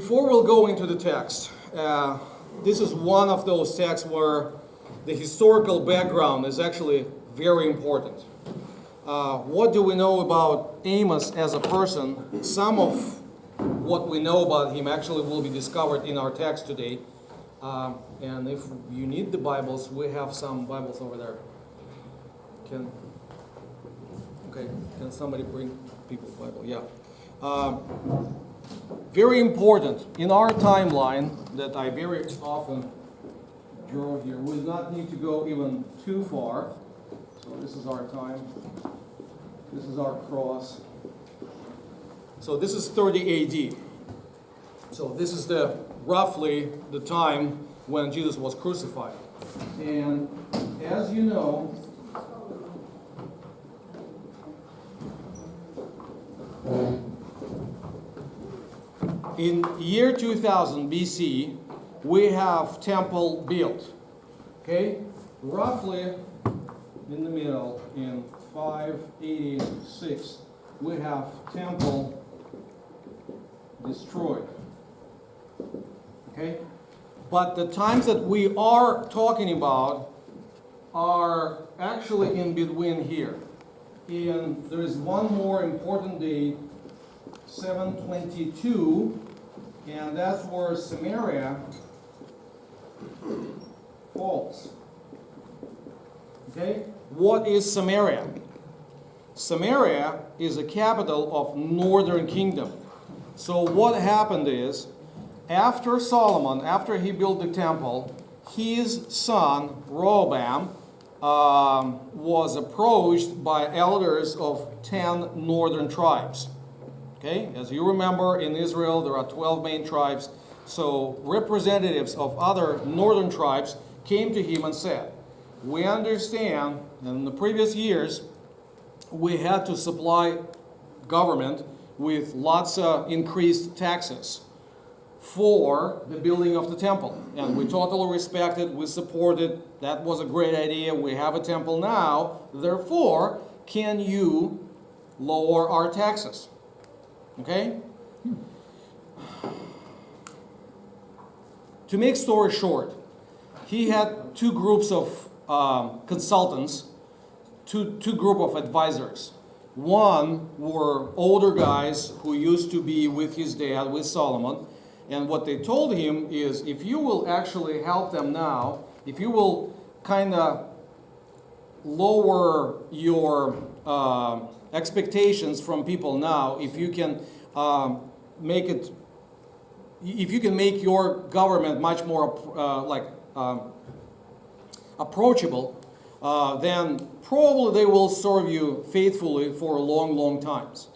Before we'll go into the text, this is one of those texts where the historical background is actually very important. What do we know about Amos as a person? Some of what we know about him actually will be discovered in our text today. And if you need the Bibles, we have some Bibles over there. Can somebody bring people's Bible? Yeah. Very important in our timeline that I very often draw here. We do not need to go even too far. So this is our time. This is our cross. So this is 30 AD. So this is roughly the time when Jesus was crucified. And as you know, in year 2000 BC, we have temple built. Okay? Roughly in the middle, in 586, we have temple destroyed. Okay? But the times that we are talking about are actually in between here. And there is one more important date, 722, and that's where Samaria falls. Okay? What is Samaria? Samaria is the capital of northern kingdom. So what happened is, after Solomon, after he built the temple, his son Rehoboam was approached by elders of 10 northern tribes. Okay, as you remember, in Israel there are 12 main tribes. So representatives of other northern tribes came to him and said, we understand that in the previous years we had to supply government with lots of increased taxes for the building of the temple. And we totally respect it, we support it, that was a great idea, we have a temple now, therefore, can you lower our taxes? Okay? To make story short, he had two groups of consultants, two group of advisors. One were older guys who used to be with his dad, with Solomon, and what they told him is, if you will actually help them now, if you will kind of lower your expectations from people now, if you can make your government much more approachable, then probably they will serve you faithfully for long, long times.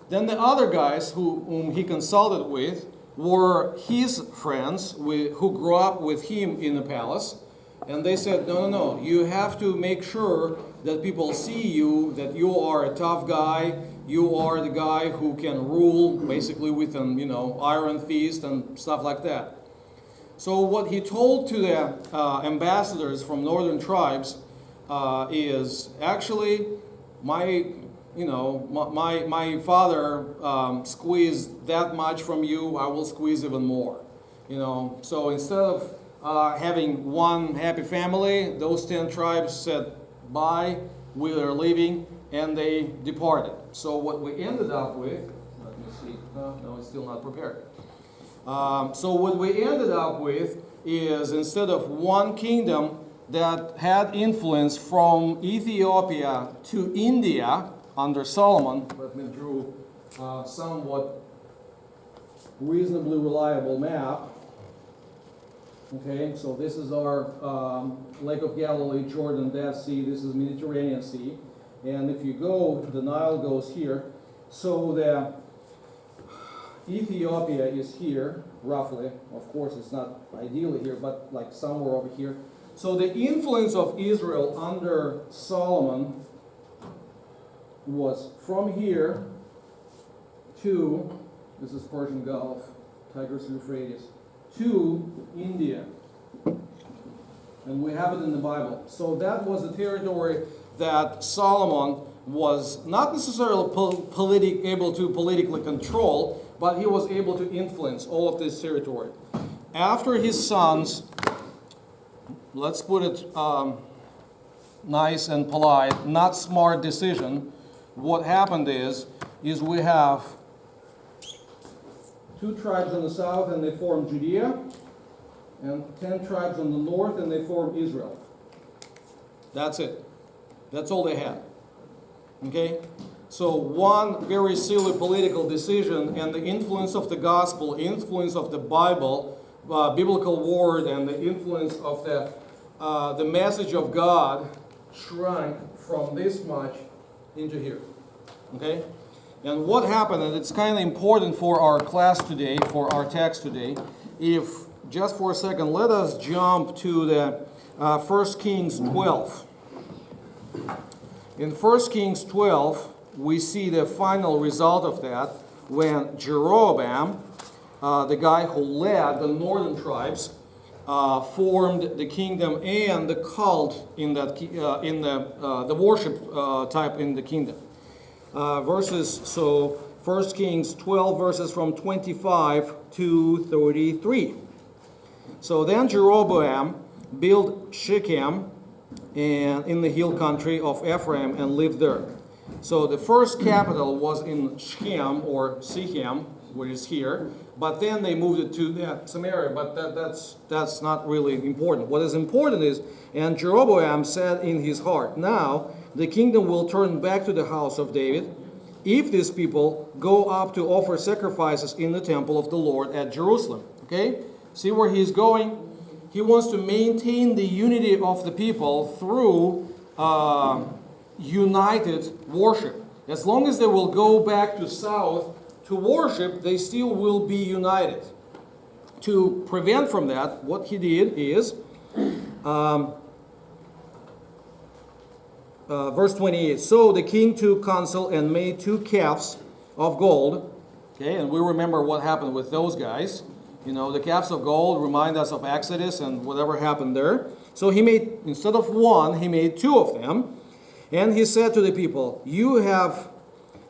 Then the other guys whom he consulted with were his friends who grew up with him in the palace, and they said, no, you have to make sure that people see you, that you are a tough guy, you are the guy who can rule basically with an iron fist and stuff like that. So what he told to the ambassadors from northern tribes is, actually, my father squeezed that much from you, I will squeeze even more. So instead of having one happy family, those 10 tribes said, bye, we are leaving, and they departed. So what we ended up with, let me see, no, it's still not prepared. So what we ended up with is, instead of one kingdom that had influence from Ethiopia to India under Solomon, let me draw a somewhat reasonably reliable map. Okay, so this is our Lake of Galilee, Jordan, Dead Sea, this is Mediterranean Sea. And if you go, the Nile goes here. So the Ethiopia is here, roughly. Of course, it's not ideally here, but like somewhere over here. So the influence of Israel under Solomon was from here to, this is Persian Gulf, Tigris and Euphrates, to India. And we have it in the Bible. So that was the territory that Solomon was not necessarily able to politically control, but he was able to influence all of this territory. After his sons, let's put it nice and polite, not smart decision, what happened is we have 2 tribes in the south and they form Judea, and 10 tribes in the north and they form Israel. That's it. That's all they had. Okay? So one very silly political decision, and the influence of the gospel, influence of the Bible, biblical word, and the influence of the message of God shrunk from this much into here. Okay? And what happened, and it's kind of important for our class today, for our text today, if, just for a second, let us jump to the 1 Kings 12. In 1 Kings 12, we see the final result of that when Jeroboam, the guy who led the northern tribes, formed the kingdom and the cult in that the worship type in the kingdom. So 1 Kings 12 verses from 25 to 33. So then Jeroboam built Shechem and in the hill country of Ephraim and lived there. So the first capital was in Shechem or Sichem, which is here, but then they moved it to Samaria, but that's not really important. What is important is, and Jeroboam said in his heart, now the kingdom will turn back to the house of David if these people go up to offer sacrifices in the temple of the Lord at Jerusalem. Okay? See where he's going? He wants to maintain the unity of the people through united worship. As long as they will go back to south to worship, they still will be united. To prevent from that, what he did is, verse 28, so the king took counsel and made 2 calves of gold. Okay, and we remember what happened with those guys. You know, the calves of gold remind us of Exodus and whatever happened there. So he made, instead of 1, he made 2 of them. And he said to the people, you have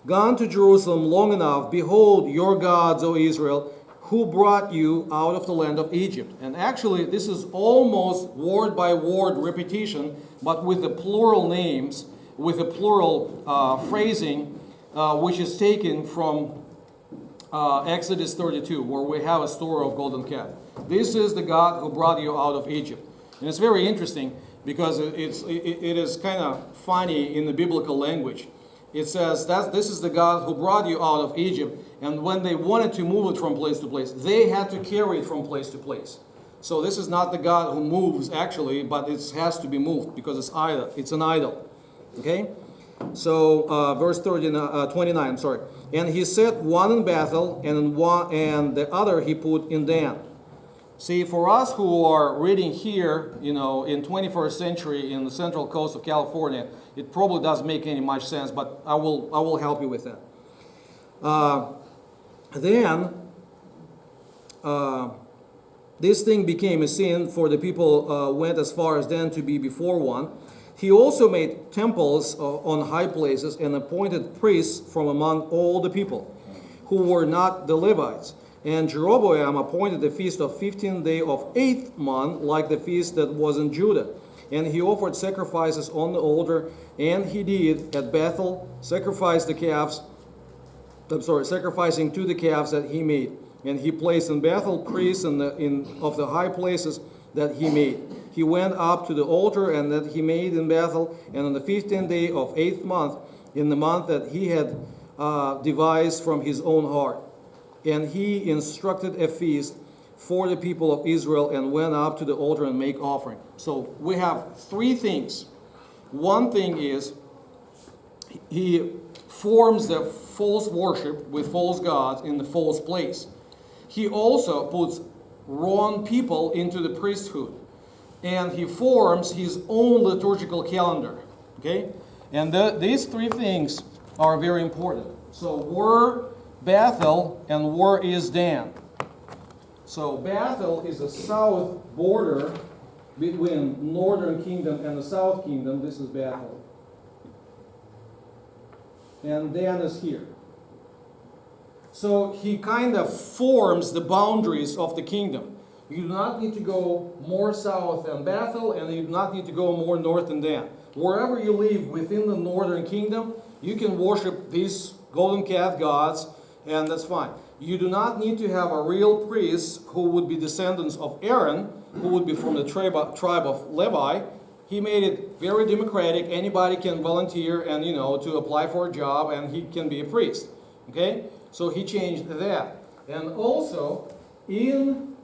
gone to Jerusalem long enough. Behold, your gods, O Israel, who brought you out of the land of Egypt. And actually, this is almost word by word repetition, but with the plural names, with the plural phrasing, which is taken from Exodus 32, where we have a story of golden calf. This is the God who brought you out of Egypt. And it's very interesting because it is kind of funny in the biblical language. It says that this is the God who brought you out of Egypt, and when they wanted to move it from place to place, they had to carry it from place to place. So this is not the God who moves actually, but it has to be moved because it's an idol. Okay? So verse 29, sorry. And he set one in Bethel, and the other he put in Dan. See, for us who are reading here, you know, in 21st century in the central coast of California, it probably doesn't make any much sense, but I will help you with that. This thing became a sin, for the people went as far as Dan to be before one. He also made temples on high places and appointed priests from among all the people, who were not the Levites. And Jeroboam appointed the feast of 15th day of 8th month, like the feast that was in Judah. And he offered sacrifices on the altar, and he did at Bethel sacrificing to the calves that he made. And he placed in Bethel priests of the high places that he made. He went up to the altar and that he made in Bethel, and on the 15th day of 8th month, in the month that he had devised from his own heart. And he instructed a feast for the people of Israel and went up to the altar and make offering. So we have 3 things. One thing is he forms the false worship with false gods in the false place. He also puts wrong people into the priesthood. And he forms his own liturgical calendar. Okay? And these 3 things are very important. So where Bethel and where is Dan? So Bethel is the south border between northern kingdom and the south kingdom. This is Bethel. And Dan is here. So he kind of forms the boundaries of the kingdom. You do not need to go more south than Bethel, and you do not need to go more north than Dan. Wherever you live within the northern kingdom, you can worship these golden calf gods, and that's fine. You do not need to have a real priest who would be descendants of Aaron, who would be from the tribe of Levi. He made it very democratic. Anybody can volunteer and, to apply for a job, and he can be a priest. Okay? So he changed that. And also, in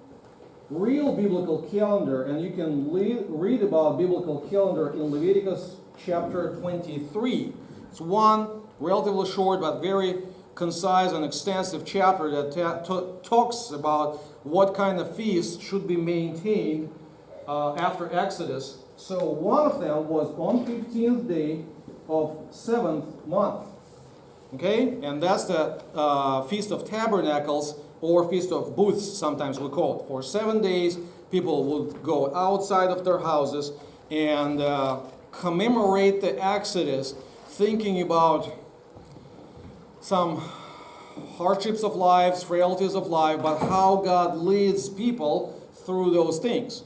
real biblical calendar, and you can read about biblical calendar in Leviticus chapter 23. It's one relatively short but very concise and extensive chapter that talks about what kind of feasts should be maintained after Exodus. So one of them was on 15th day of 7th month. Okay? And that's the Feast of Tabernacles, or Feast of Booths, sometimes we call it. For 7 days, people would go outside of their houses and commemorate the Exodus, thinking about some hardships of life, frailties of life, but how God leads people through those things.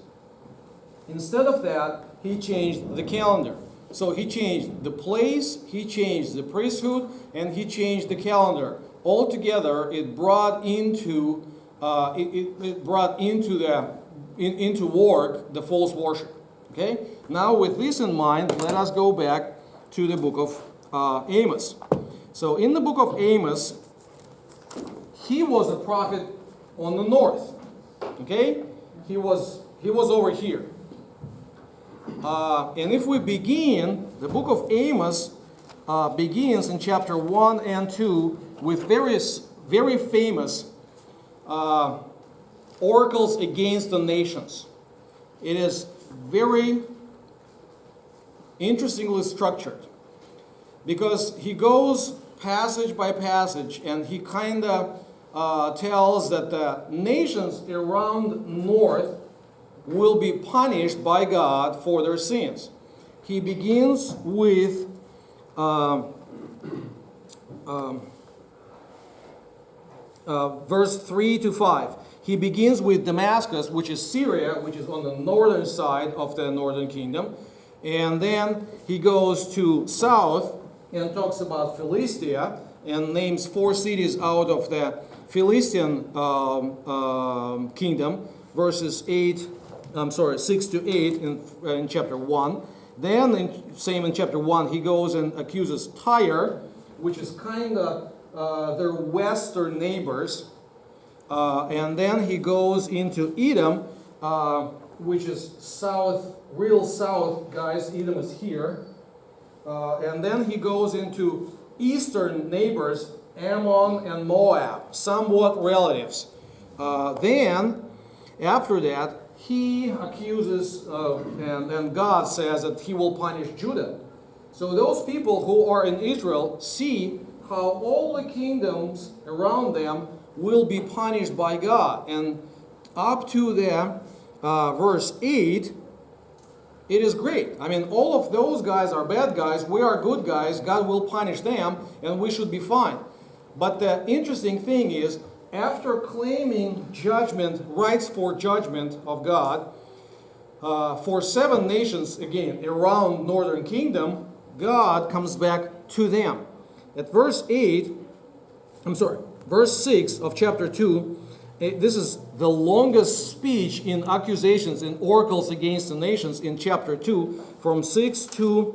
Instead of that, he changed the calendar. So he changed the place, he changed the priesthood, and he changed the calendar. Altogether, it brought into into work the false worship. Okay. Now, with this in mind, let us go back to the book of Amos. So, in the book of Amos, he was a prophet on the north. Okay, he was over here. And if we begin, the book of Amos begins in chapter 1 and 2 with various very famous oracles against the nations. It is very interestingly structured because he goes passage by passage and he kind of tells that the nations around north will be punished by God for their sins. He begins with verse 3 to 5. He begins with Damascus, which is Syria, which is on the northern side of the northern kingdom. And then he goes to south and talks about Philistia and names 4 cities out of the Philistine kingdom, verses 6 to 8 in chapter 1. Then, same in chapter 1, he goes and accuses Tyre, which is kind of their western neighbors. And then he goes into Edom, which is south, real south, guys. Edom is here. And then he goes into eastern neighbors, Ammon and Moab, somewhat relatives. Then, after that, he accuses, and God says that he will punish Judah. So those people who are in Israel see how all the kingdoms around them will be punished by God. And up to the verse 8, it is great. I mean, all of those guys are bad guys. We are good guys. God will punish them, and we should be fine. But the interesting thing is, after claiming judgment, rights for judgment of God, for 7 nations, again, around northern kingdom, God comes back to them. At verse 6 of chapter 2, this is the longest speech in accusations and oracles against the nations in chapter 2, from 6 to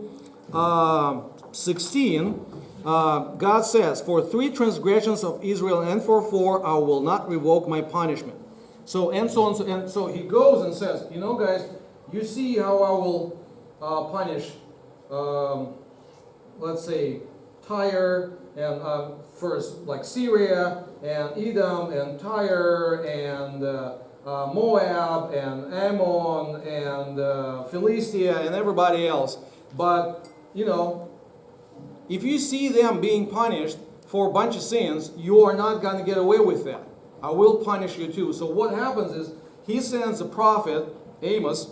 16. God says, "For 3 transgressions of Israel and for 4, I will not revoke my punishment." So and so on. And so he goes and says, guys, you see how I will punish, let's say, Tyre and first like Syria and Edom and Tyre and Moab and Ammon and Philistia and everybody else. But if you see them being punished for a bunch of sins, you are not going to get away with that. I will punish you too. So what happens is he sends a prophet, Amos,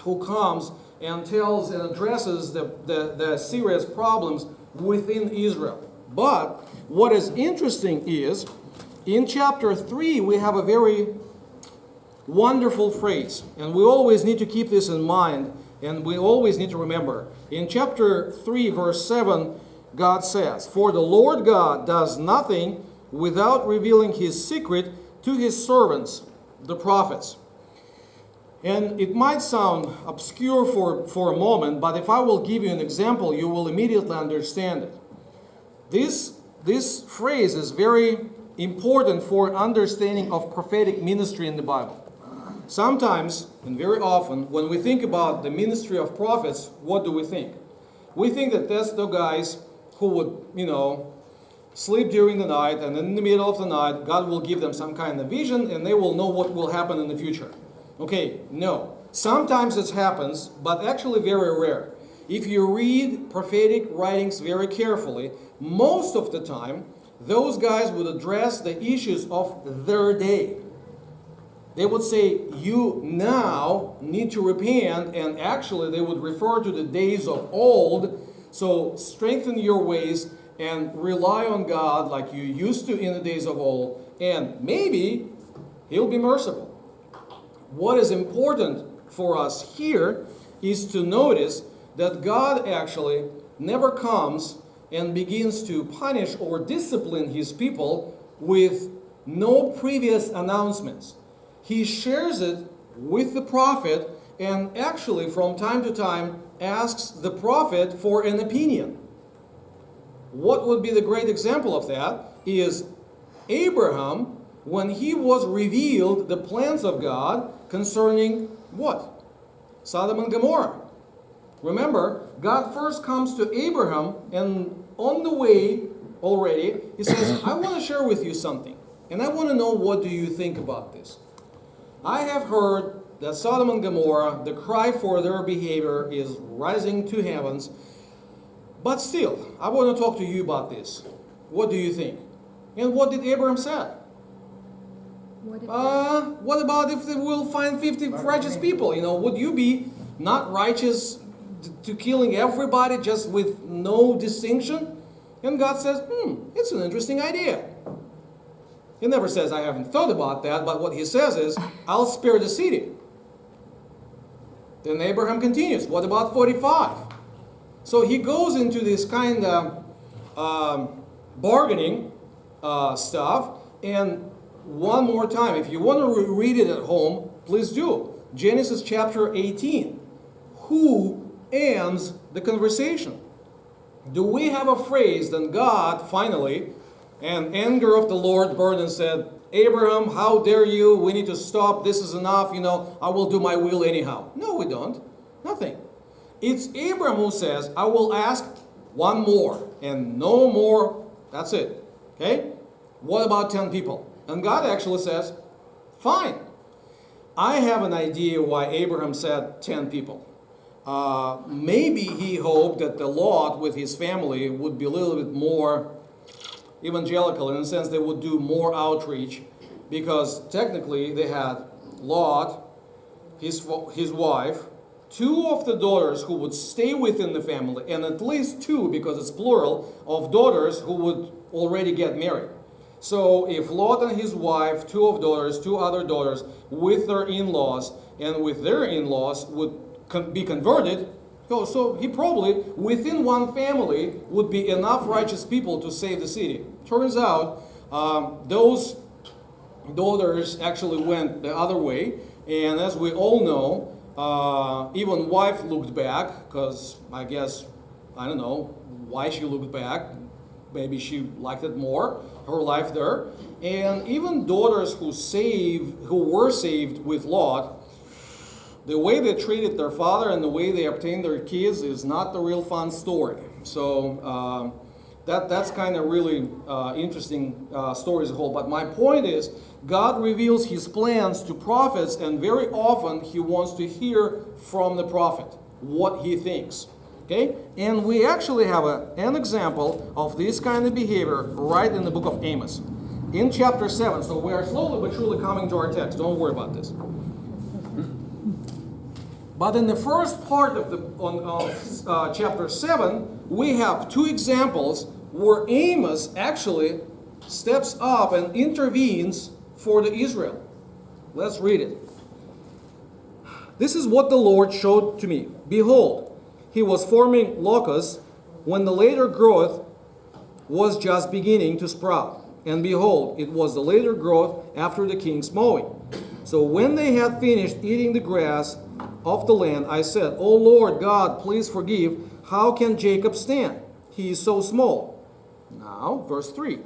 who comes and tells and addresses the serious problems within Israel. But what is interesting is, in chapter 3, we have a very wonderful phrase. And we always need to keep this in mind, and we always need to remember. In chapter 3, verse 7, God says, "For the Lord God does nothing without revealing his secret to his servants, the prophets." And it might sound obscure for a moment, but if I will give you an example, you will immediately understand it. This phrase is very important for understanding of prophetic ministry in the Bible. Sometimes, and very often, when we think about the ministry of prophets, what do we think? We think that that's the guys who would, sleep during the night, and in the middle of the night, God will give them some kind of vision, and they will know what will happen in the future. Okay, no. Sometimes it happens, but actually very rare. If you read prophetic writings very carefully, most of the time, those guys would address the issues of their day. They would say, you now need to repent, and actually they would refer to the days of old. So strengthen your ways and rely on God like you used to in the days of old, and maybe He'll be merciful. What is important for us here is to notice that God actually never comes and begins to punish or discipline His people with no previous announcements. He shares it with the prophet, and actually from time to time asks the prophet for an opinion. What would be the great example of that is Abraham, when he was revealed the plans of God concerning what? Sodom and Gomorrah. Remember, God first comes to Abraham, and on the way already, He says, I want to share with you something, and I want to know what do you think about this. I have heard that Sodom and Gomorrah, the cry for their behavior is rising to heavens, but still, I want to talk to you about this. What do you think? And what did Abraham say? What about if they will find 50 righteous people? Would you be not righteous to killing everybody just with no distinction? And God says, it's an interesting idea. He never says, I haven't thought about that, but what He says is, I'll spare the city. Then Abraham continues, what about 45? So he goes into this kind of bargaining stuff, and one more time, if you want to read it at home, please do. Genesis chapter 18. Who ends the conversation? Do we have a phrase that God finally, and anger of the Lord burned and said, Abraham, how dare you? We need to stop. This is enough. I will do my will anyhow. No, we don't. Nothing. It's Abraham who says, I will ask one more and no more. That's it. Okay? What about 10 people? And God actually says, fine. I have an idea why Abraham said 10 people. Maybe he hoped that the Lot with his family would be a little bit more evangelical, in the sense they would do more outreach, because technically they had Lot, his wife, 2 of the daughters who would stay within the family, and at least 2, because it's plural, of daughters who would already get married. So if Lot and his wife, 2 of daughters, 2 other daughters, with their in-laws, and with their in-laws would be converted, so he probably, within one family, would be enough righteous people to save the city. Turns out, those daughters actually went the other way, and as we all know, even wife looked back, because I don't know why she looked back. Maybe she liked it more, her life there. And even daughters who were saved with Lot, the way they treated their father and the way they obtained their kids is not the real fun story. So that's kind of really interesting story as a whole. But my point is, God reveals His plans to prophets, and very often He wants to hear from the prophet what he thinks. Okay? And we actually have an example of this kind of behavior right in the book of Amos. In chapter 7, so we are slowly but surely coming to our text. Don't worry about this. But in the first part of chapter 7, we have 2 examples where Amos actually steps up and intervenes for the Israel. Let's read it. This is what the Lord showed to me. Behold, he was forming locusts when the later growth was just beginning to sprout. And behold, it was the later growth after the king's mowing. So when they had finished eating the grass of the land, I said, O Lord God, please forgive. How can Jacob stand? He is so small. Now, verse 3.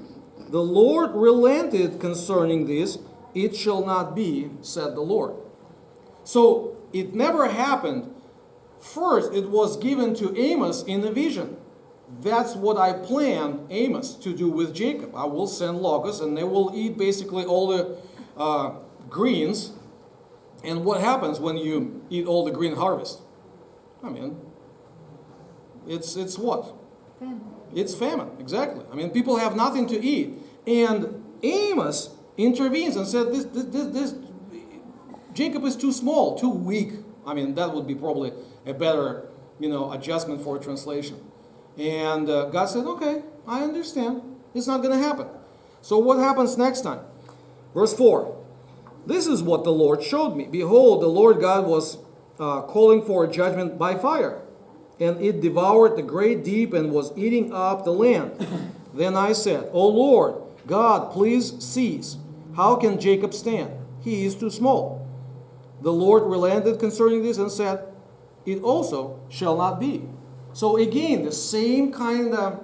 The Lord relented concerning this. It shall not be, said the Lord. So it never happened. First, it was given to Amos in a vision. That's what I planned Amos to do with Jacob. I will send locusts and they will eat basically all the greens. And what happens when you eat all the green harvest? I mean, it's what? Famine. It's famine, exactly. I mean, people have nothing to eat. And Amos intervenes and said, this Jacob is too small, too weak. I mean, that would be probably a better, adjustment for a translation. And God said, okay, I understand. It's not going to happen. So what happens next time? Verse 4. This is what the Lord showed me. Behold, the Lord God was calling for a judgment by fire. And it devoured the great deep and was eating up the land. Then I said, O Lord God, please cease. How can Jacob stand? He is too small. The Lord relented concerning this and said, it also shall not be. So again, the same kind of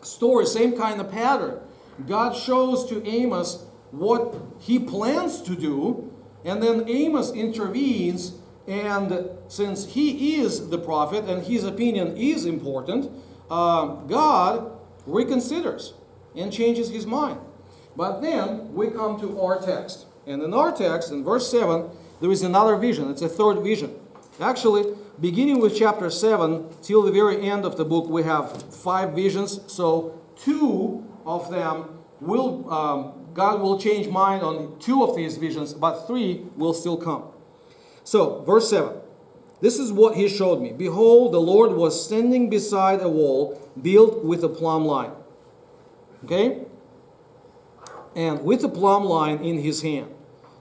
story, same kind of pattern. God shows to Amos what he plans to do, and then Amos intervenes, and since he is the prophet and his opinion is important, God reconsiders and changes his mind. But then we come to our text. And in our text, in verse 7, there is another vision. It's a third vision. Actually, beginning with chapter 7 till the very end of the book, we have 5 visions. So 2 of them God will change mind on 2 of these visions, but 3 will still come. So, verse 7. This is what he showed me. Behold, the Lord was standing beside a wall built with a plumb line. Okay? And with a plumb line in his hand.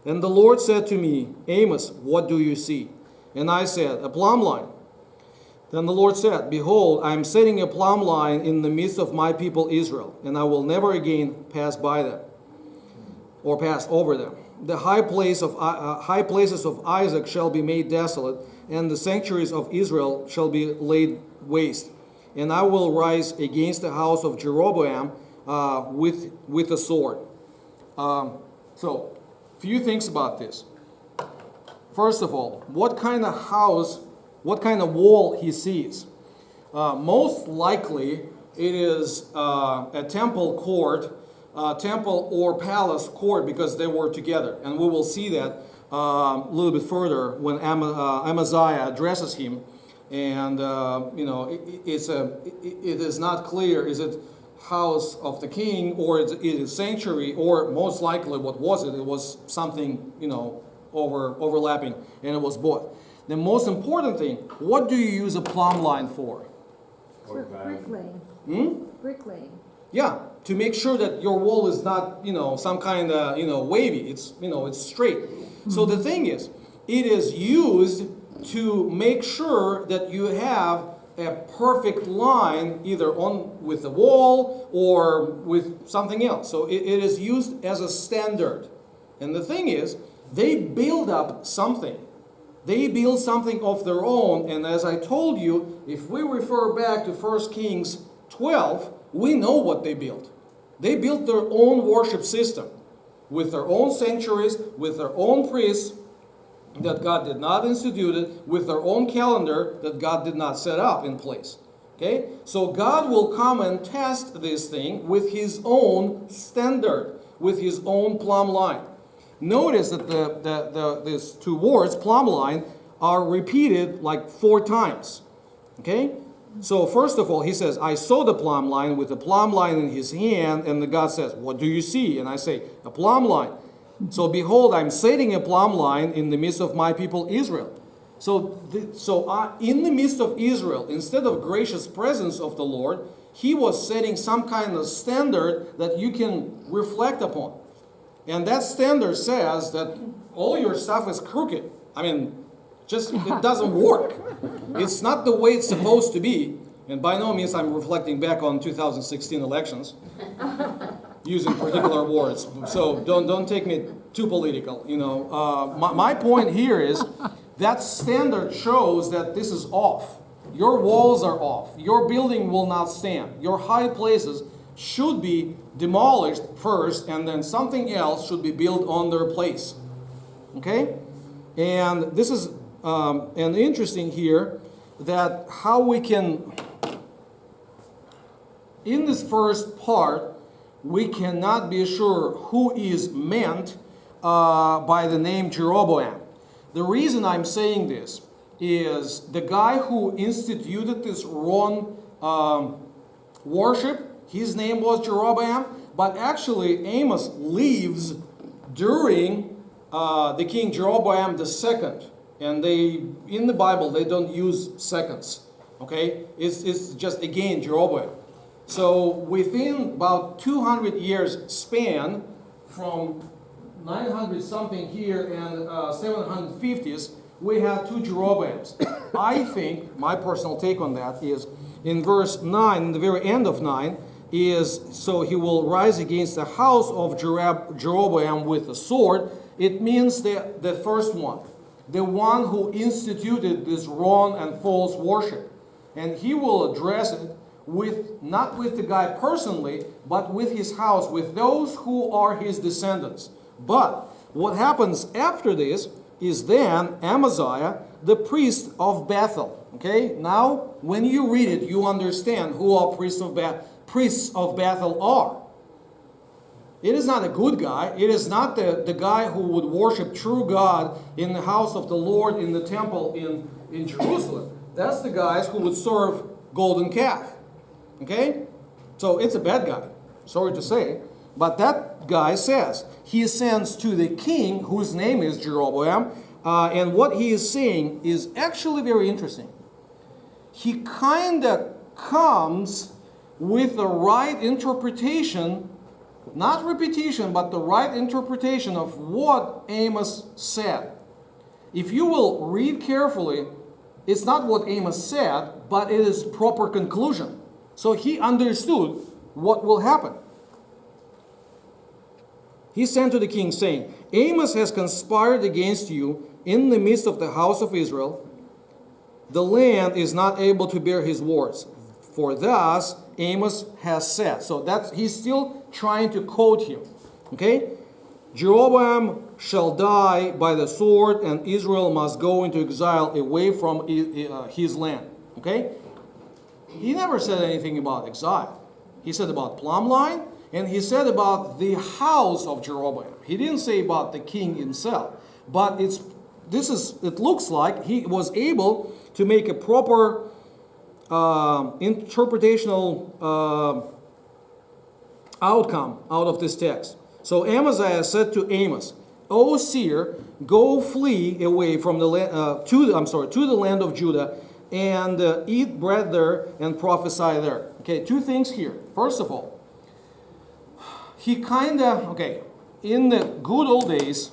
And the Lord said to me, Amos, what do you see? And I said, a plumb line. Then the Lord said, behold, I am setting a plumb line in the midst of my people Israel, and I will never again pass by them, or pass over them. The high places of Isaac shall be made desolate, and the sanctuaries of Israel shall be laid waste. And I will rise against the house of Jeroboam with a sword. So, few things about this. First of all, what kind of house, what kind of wall he sees? Most likely, it is a temple court, temple or palace court, because they were together. And we will see that a little bit further when Amaziah addresses him. And, it is not clear, is it house of the king, or it is sanctuary, or most likely what was it? It was something, overlapping, and it was both. The most important thing, what do you use a plumb line for? Bricklaying. Bricklaying. Yeah, to make sure that your wall is not, some kind of, wavy. It's, it's straight. So the thing is, it is used to make sure that you have a perfect line either with the wall or with something else. So it is used as a standard. And the thing is, they build up something. They build something of their own. And as I told you, if we refer back to 1 Kings 12, we know what they built. They built their own worship system with their own sanctuaries, with their own priests that God did not institute, with their own calendar that God did not set up in place. Okay? So God will come and test this thing with his own standard, with his own plumb line. Notice that these 2 words, plumb line, are repeated like 4 times. Okay? So first of all, he says, I saw the plumb line with the plumb line in his hand, and the God says, what do you see? And I say, a plumb line. So behold, I'm setting a plumb line in the midst of my people Israel. So in the midst of Israel, instead of gracious presence of the Lord, he was setting some kind of standard that you can reflect upon. And that standard says that all your stuff is crooked. I mean, just it doesn't work. It's not the way it's supposed to be. And by no means I'm reflecting back on 2016 elections using particular words. So don't take me too political. You know, my point here is that standard shows that this is off. Your walls are off. Your building will not stand. Your high places should be demolished first, and then something else should be built on their place. Okay? And this is and interesting here that how we can, in this first part, we cannot be sure who is meant by the name Jeroboam. The reason I'm saying this is the guy who instituted this wrong worship, his name was Jeroboam, but actually Amos lives during the king Jeroboam II. And they, in the Bible, they don't use seconds. Okay? It's just, again, Jeroboam. So within about 200 years span, from 900 something here and 750s, we had two Jeroboams. I think, my personal take on that is, in verse 9, in the very end of 9, is, so he will rise against the house of Jeroboam with a sword. It means the first one, the one who instituted this wrong and false worship. And he will address it with, not with the guy personally, but with his house, with those who are his descendants. But what happens after this is then Amaziah, the priest of Bethel. Okay, now when you read it, you understand who our priests of Bethel are. It is not a good guy. It is not the guy who would worship true God in the house of the Lord, in the temple in Jerusalem. That's the guys who would serve golden calf. Okay? So it's a bad guy. Sorry to say. But that guy says, he sends to the king, whose name is Jeroboam, and what he is saying is actually very interesting. He kind of comes with the right interpretation, not repetition, but the right interpretation of what Amos said. If you will read carefully, it's not what Amos said, but it is proper conclusion. So he understood what will happen. He sent to the king, saying, Amos has conspired against you in the midst of the house of Israel. The land is not able to bear his words. For thus Amos has said. So he's still trying to quote him. Okay? Jeroboam shall die by the sword, and Israel must go into exile away from his land. Okay? He never said anything about exile. He said about plumb line, and he said about the house of Jeroboam. He didn't say about the king himself. But it looks like he was able to make a proper interpretational outcome out of this text. So Amaziah said to Amos, O seer, go flee away from the land, to the land of Judah, and eat bread there and prophesy there. Okay, two things here. First of all, he in the good old days,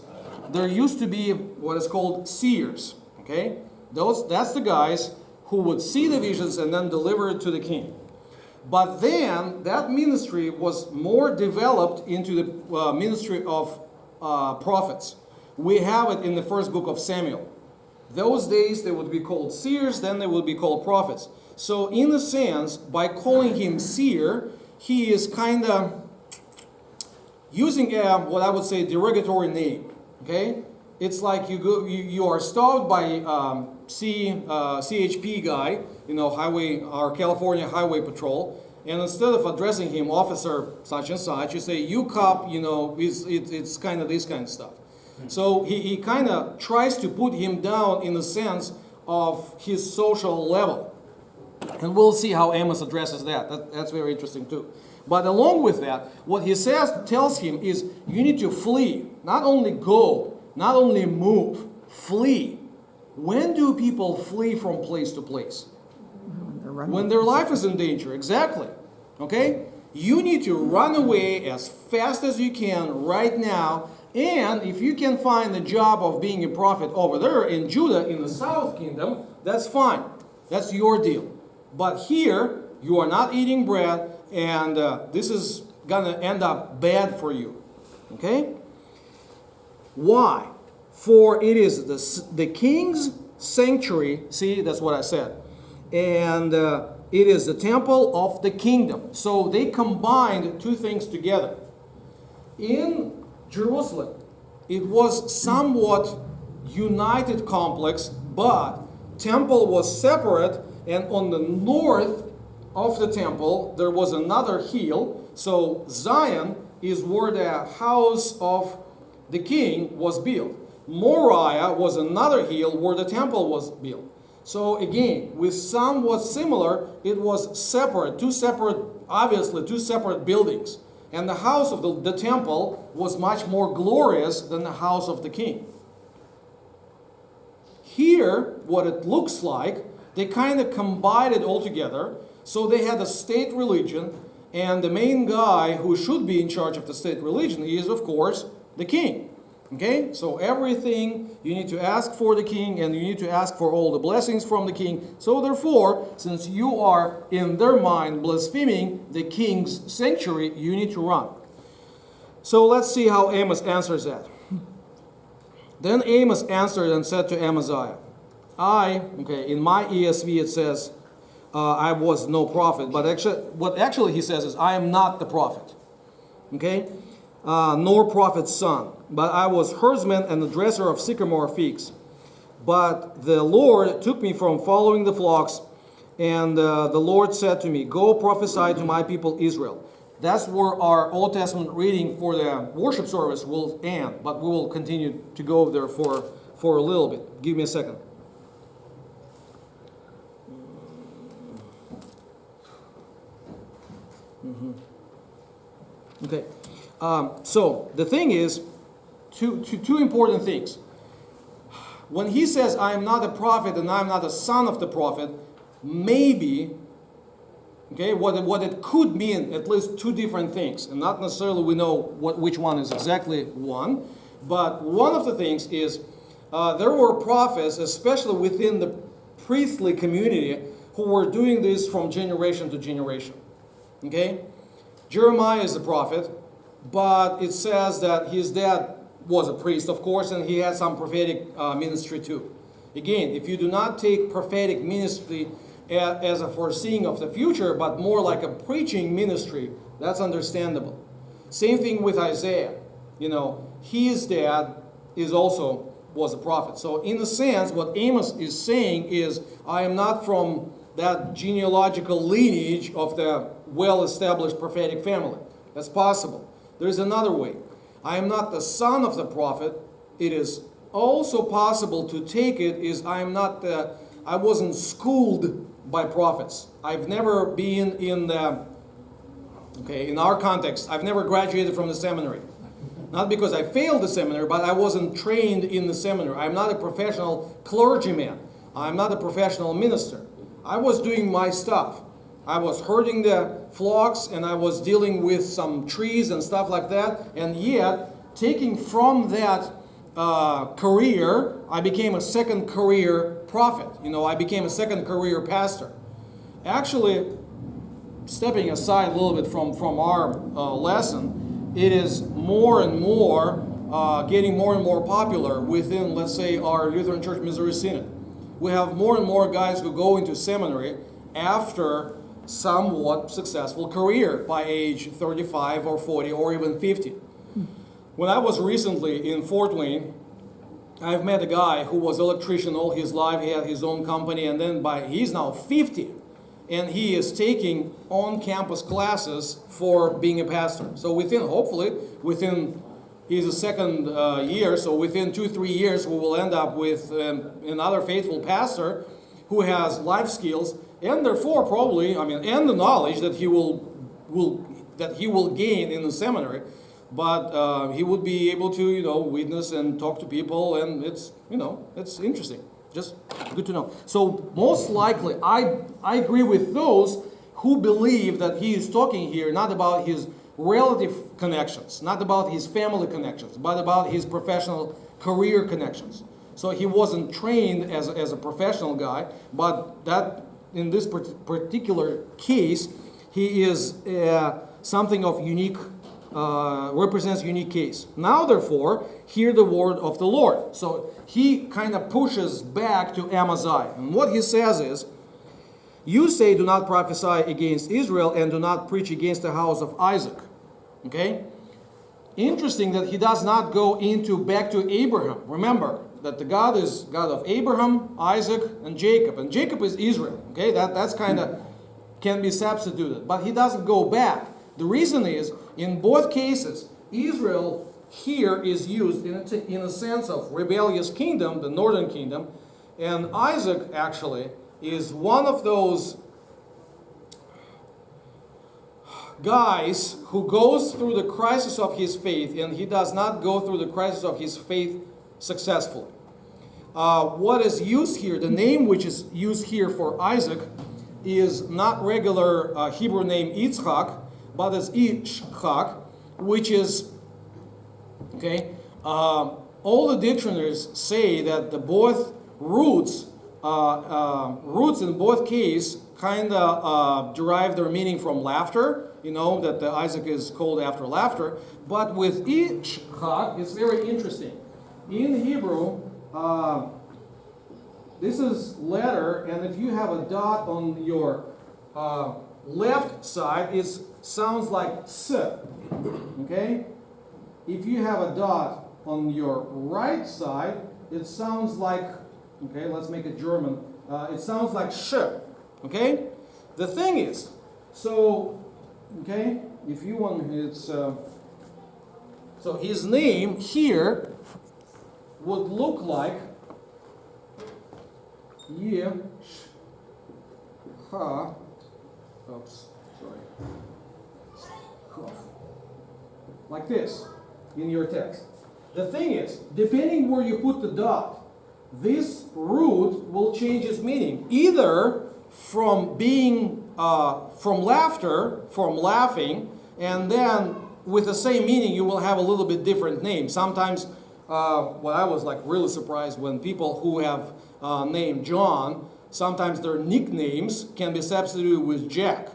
there used to be what is called seers. Okay, that's the guys who would see the visions and then deliver it to the king. But then that ministry was more developed into the ministry of prophets. We have it in the first book of Samuel. Those days they would be called seers, then they would be called prophets. So in a sense, by calling him seer, he is kind of using what I would say derogatory name. Okay, it's like you are stopped by CHP guy, our California Highway Patrol, and instead of addressing him, officer such and such, you say, you cop, it's kind of this kind of stuff. So he kind of tries to put him down in the sense of his social level. And we'll see how Amos addresses that. That's very interesting too. But along with that, what he tells him is, you need to flee. Not only go, not only move, flee. When do people flee from place to place? When their life is in danger, exactly. Okay? You need to run away as fast as you can right now. And if you can find the job of being a prophet over there in Judah, in the south kingdom, that's fine. That's your deal. But here, you are not eating bread, and this is going to end up bad for you. Okay? Why? For it is the king's sanctuary. See, that's what I said. And it is the temple of the kingdom. So they combined two things together. In Jerusalem, it was somewhat united complex, but temple was separate, and on the north of the temple there was another hill. So Zion is where the house of the king was built. Moriah was another hill where the temple was built. So again, with somewhat similar, it was separate, obviously two separate buildings. And the house of the temple was much more glorious than the house of the king. Here, what it looks like, they kind of combined it all together. So they had a state religion, and the main guy who should be in charge of the state religion is, of course, the king. Okay? So everything you need to ask for the king, and you need to ask for all the blessings from the king. So therefore, since you are in their mind blaspheming the king's sanctuary, you need to run. So let's see how Amos answers that. Then Amos answered and said to Amaziah, in my ESV it says, I was no prophet, but what actually he says is, I am not the prophet. Okay? Nor prophet's son, but I was herdsman and the dresser of sycamore figs. But the Lord took me from following the flocks, and the Lord said to me, go prophesy to my people Israel. That's where our Old Testament reading for the worship service will end, but we will continue to go there for a little bit. Give me a second. Okay. So the thing is, two important things. When he says, I am not a prophet and I am not a son of the prophet, maybe, okay, what it could mean, at least two different things. And not necessarily we know which one is exactly one. But one of the things is, there were prophets, especially within the priestly community, who were doing this from generation to generation. Okay? Jeremiah is a prophet, but it says that his dad was a priest, of course, and he had some prophetic ministry too. Again, if you do not take prophetic ministry as a foreseeing of the future, but more like a preaching ministry, that's understandable. Same thing with Isaiah. You know, his dad was a prophet. So in a sense, what Amos is saying is, I am not from that genealogical lineage of the well-established prophetic family. That's possible. There's another way. I am not the son of the prophet. It is also possible to take it is I wasn't schooled by prophets. I've never been in our context, I've never graduated from the seminary. Not because I failed the seminary, but I wasn't trained in the seminary. I'm not a professional clergyman. I'm not a professional minister. I was doing my stuff. I was herding the flocks, and I was dealing with some trees and stuff like that. And yet, taking from that career, I became a second career prophet. I became a second career pastor. Actually, stepping aside a little bit from our lesson, it is more and more getting more and more popular within, let's say, our Lutheran Church Missouri Synod. We have more and more guys who go into seminary after somewhat successful career by age 35 or 40 or even 50. When I was recently in Fort Wayne, I've met a guy who was an electrician all his life. He had his own company, and then he's now 50, and he is taking on-campus classes for being a pastor. So he's a second year, so within 2-3 years we will end up with another faithful pastor who has life skills, and therefore probably, and the knowledge that he will gain in the seminary, but he would be able to, witness and talk to people, and it's interesting. Just good to know. So most likely, I agree with those who believe that he is talking here not about his relative connections, not about his family connections, but about his professional career connections. So he wasn't trained as a professional guy, but that in this particular case, he is something of unique, represents unique case. Now, therefore, hear the word of the Lord. So he kind of pushes back to Amaziah. And what he says is, you say, do not prophesy against Israel and do not preach against the house of Isaac. Okay? Interesting that he does not go back to Abraham. Remember that the God is God of Abraham, Isaac, and Jacob. And Jacob is Israel. Okay? That's kind of can be substituted. But he doesn't go back. The reason is, in both cases, Israel here is used in a sense of rebellious kingdom, the northern kingdom, and Isaac actually is one of those guys who goes through the crisis of his faith, and he does not go through the crisis of his faith successfully. What is used here, the name which is used here for Isaac, is not regular Hebrew name Yitzchak, but is Ishchak, which is, okay, all the dictionaries say that the both roots in both cases kind of derive their meaning from laughter. You know, that the Isaac is called after laughter. But with Ishchak, it's very interesting. In Hebrew, this is letter, and if you have a dot on your left side, it sounds like S. Okay? If you have a dot on your right side, it sounds like, okay, let's make it German. It sounds like sh. Okay? The thing is, so, okay, if you want, it's, so his name here would look like oops, sorry. Like this in your text. The thing is, depending where you put the dot, this root will change its meaning. Either from being, from laughter, from laughing, and then with the same meaning you will have a little bit different name. Sometimes, well, I was like really surprised when people who have named John, sometimes their nicknames can be substituted with Jack.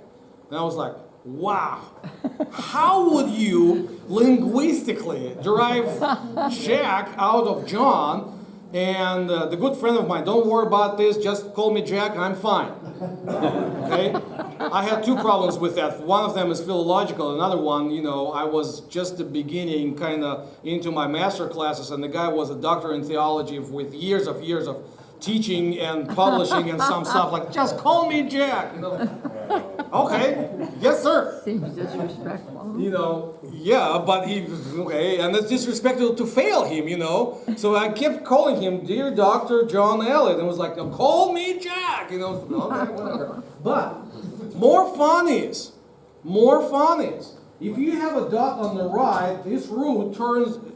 And I was like, wow, how would you linguistically derive Jack out of John? And the good friend of mine, don't worry about this, just call me Jack, I'm fine. Okay? I had two problems with that. One of them is philological. Another one, you know, I was just the beginning kind of into my master classes, and the guy was a doctor in theology with years of teaching and publishing and some stuff like, just call me Jack. You know? Okay, yes sir. Seems disrespectful. You know, yeah, but he, okay, and it's disrespectful to fail him, you know. So I kept calling him, dear Dr. John Elliott, and was like, call me Jack, you know. Okay, whatever. But more fun is, if you have a dot on the right, this root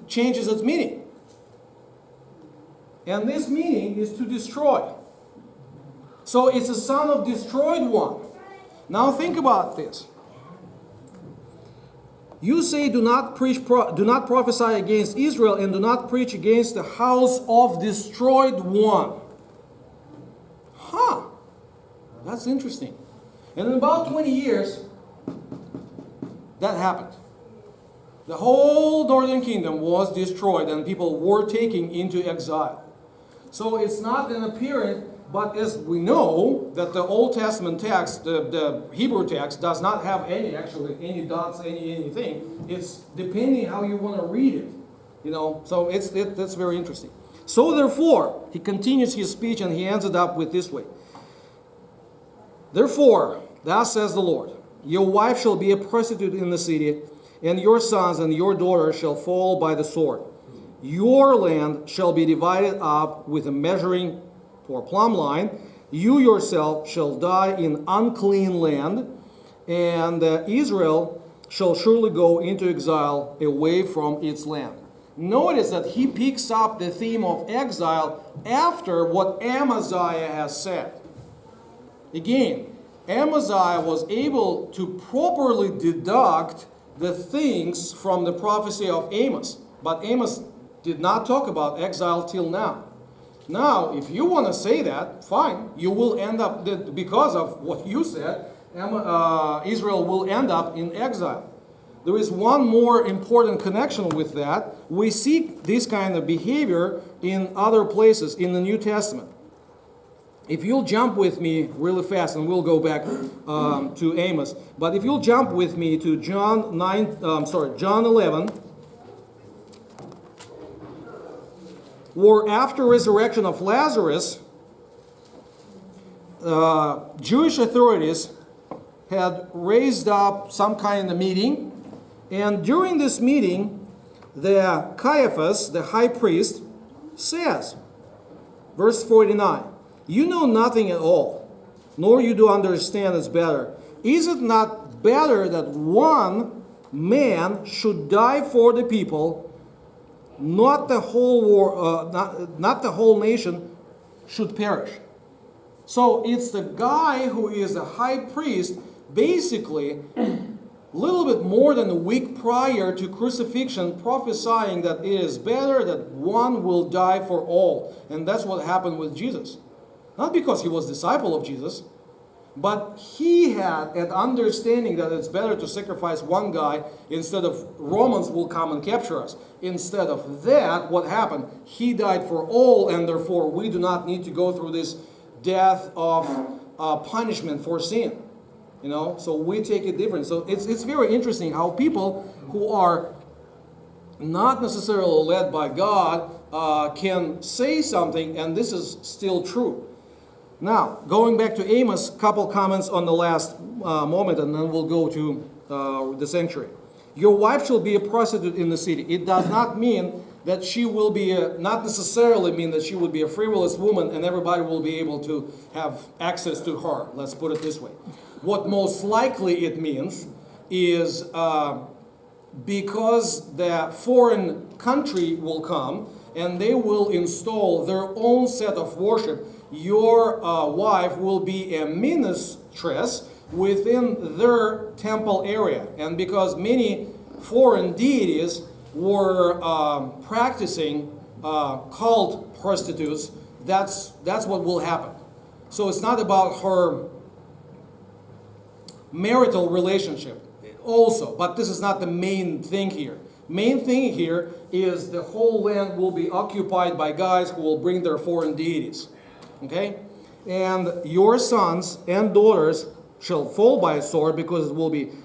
changes its meaning. And this meaning is to destroy. So it's a son of destroyed one. Now think about this. You say, do not prophesy against Israel, and do not preach against the house of destroyed one. Huh. That's interesting. And in about 20 years, that happened. The whole northern kingdom was destroyed, and people were taken into exile. So it's not an apparent, but as we know that the Old Testament text, the Hebrew text, does not have any dots, anything. It's depending how you want to read it, you know. So that's very interesting. So therefore, he continues his speech and he ends it up with this way. Therefore, thus says the Lord, your wife shall be a prostitute in the city, and your sons and your daughters shall fall by the sword. Your land shall be divided up with a measuring or plumb line. You yourself shall die in unclean land, and Israel shall surely go into exile away from its land. Notice that he picks up the theme of exile after what Amaziah has said. Again, Amaziah was able to properly deduct the things from the prophecy of Amos. But Amos did not talk about exile till now. Now, if you want to say that, fine. You will end up, because of what you said, Israel will end up in exile. There is one more important connection with that. We see this kind of behavior in other places in the New Testament. If you'll jump with me really fast, and we'll go back to Amos, but if you'll jump with me to John 11, where after resurrection of Lazarus, Jewish authorities had raised up some kind of meeting, and during this meeting, the Caiaphas, the high priest, says, verse 49, "You know nothing at all, nor you do understand it's better. Is it not better that one man should die for the people, not the whole nation should perish?" So it's the guy who is a high priest, basically, a little bit more than a week prior to crucifixion, prophesying that it is better that one will die for all. And that's what happened with Jesus. Not because he was a disciple of Jesus, but he had an understanding that it's better to sacrifice one guy instead of Romans will come and capture us. Instead of that, what happened? He died for all, and therefore we do not need to go through this death of punishment for sin. You know, so we take it different. So it's very interesting how people who are not necessarily led by God can say something, and this is still true. Now, going back to Amos, a couple comments on the last moment, and then we'll go to the sanctuary. Your wife shall be a prostitute in the city. It does not mean that she will be not necessarily mean that she will be a frivolous woman and everybody will be able to have access to her. Let's put it this way. What most likely it means is because the foreign country will come and they will install their own set of worship, your wife will be a ministress within their temple area. And because many foreign deities were practicing cult prostitutes, that's what will happen. So it's not about her marital relationship also, but this is not the main thing here. Main thing here is the whole land will be occupied by guys who will bring their foreign deities. Okay? And your sons and daughters shall fall by a sword, because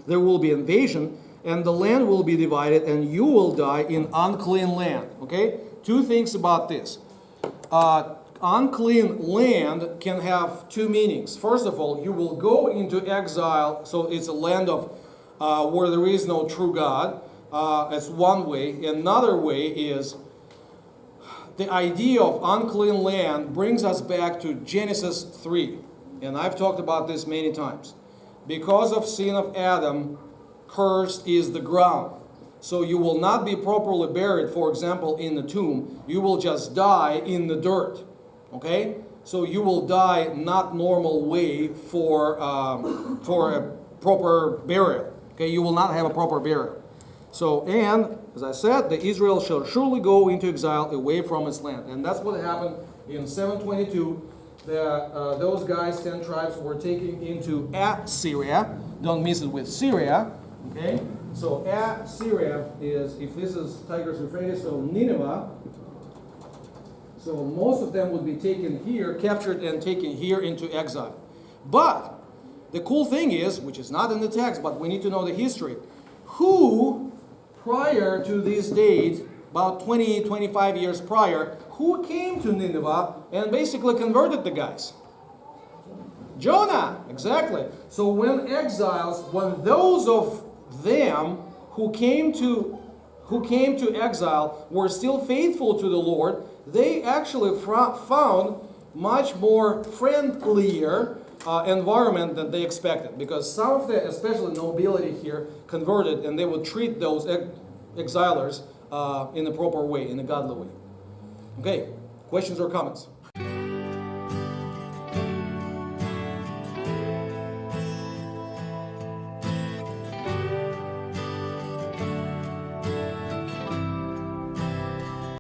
there will be invasion, and the land will be divided, and you will die in unclean land. Okay? Two things about this. Unclean land can have two meanings. First of all, you will go into exile, so it's a land of where there is no true God. That's one way. Another way is the idea of unclean land brings us back to Genesis 3. And I've talked about this many times. Because of sin of Adam, cursed is the ground. So you will not be properly buried, for example, in the tomb. You will just die in the dirt. Okay? So you will die not normal way for a proper burial. Okay? You will not have a proper burial. So, and, as I said, the Israel shall surely go into exile away from its land. And that's what happened in 722. Those guys, 10 tribes, were taken into Assyria. Don't miss it with Syria. Okay? So Assyria is, if this is Tigris Euphrates, so Nineveh. So most of them would be taken here, captured and taken here into exile. But the cool thing is, which is not in the text, but we need to know the history, who prior to this date, about 20, 25 years prior, who came to Nineveh and basically converted the guys? Jonah, exactly. So when those of them who came to exile were still faithful to the Lord, they actually found much more friendlier environment than they expected, because some of the, especially nobility here, converted, and they would treat those exilers in a proper way, in a godly way. Okay, questions or comments?